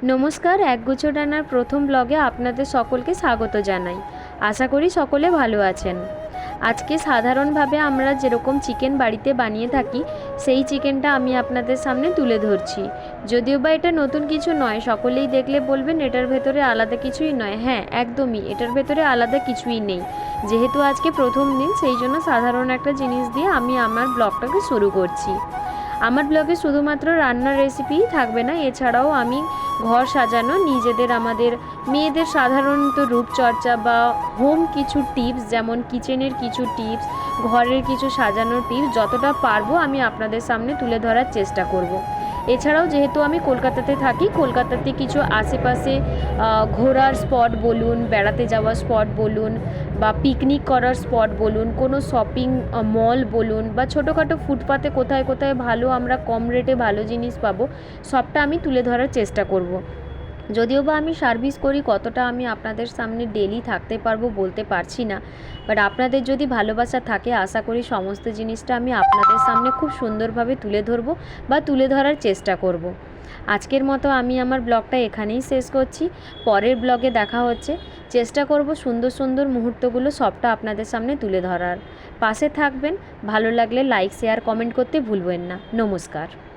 নমস্কার, একগুচ্ছ ডানার প্রথম ব্লগে আপনাদের সকলকে স্বাগত জানাই। আশা করি সকলে ভালো আছেন। আজকে সাধারণভাবে আমরা যেরকম চিকেন বাড়িতে বানিয়ে থাকি সেই চিকেনটা আমি আপনাদের সামনে তুলে ধরছি। যদিও বা এটা নতুন কিছু নয়, সকলেই দেখলে বলবেন এটার ভেতরে আলাদা কিছুই নয়। হ্যাঁ, একদমই এটার ভেতরে আলাদা কিছুই নেই। যেহেতু আজকে প্রথম দিন, সেই জন্য সাধারণ একটা জিনিস দিয়ে আমি আমার ব্লগটাকে শুরু করছি। আমার ব্লগে শুধুমাত্র রান্নার রেসিপিই থাকবে না, এছাড়াও আমি ঘর সাজানো, নিজেদের আমাদের মেয়েদের সাধারণত রূপচর্চা বা হোম কিছু টিপস, যেমন কিচেনের কিছু টিপস, ঘরের কিছু সাজানোর টিপস যতটা পারবো আমি আপনাদের সামনে তুলে ধরার চেষ্টা করব। এছাড়াও যেহেতু আমি কলকাতাতে থাকি, কলকাতাতে কিছু আশেপাশে ঘোরার স্পট বলুন, বেড়াতে যাওয়ার স্পট বলুন, বা পিকনিক করার স্পট বলুন, কোনো শপিং মল বলুন, বা ছোটোখাটো ফুটপাতে কোথায় কোথায় ভালো আমরা কম রেটে ভালো জিনিস পাবো, সবটা আমি তুলে ধরার চেষ্টা করব। যদিও বা আমি সার্ভিস করি, কতটা আমি আপনাদের সামনে ডেলি থাকতে পারবো বলতে পারছি না, বাট আপনাদের যদি ভালোবাসা থাকে আশা করি সমস্ত জিনিসটা আমি আপনাদের সামনে খুব সুন্দরভাবে তুলে ধরবো বা তুলে ধরার চেষ্টা করব। আজকের মতো আমি আমার ব্লগটা এখানেই শেষ করছি। পরের ব্লগে দেখা হচ্ছে। চেষ্টা করব সুন্দর সুন্দর মুহূর্তগুলো সবটা আপনাদের সামনে তুলে ধরার। পাশে থাকবেন। ভালো লাগলে লাইক, শেয়ার, কমেন্ট করতে ভুলবেন না। নমস্কার।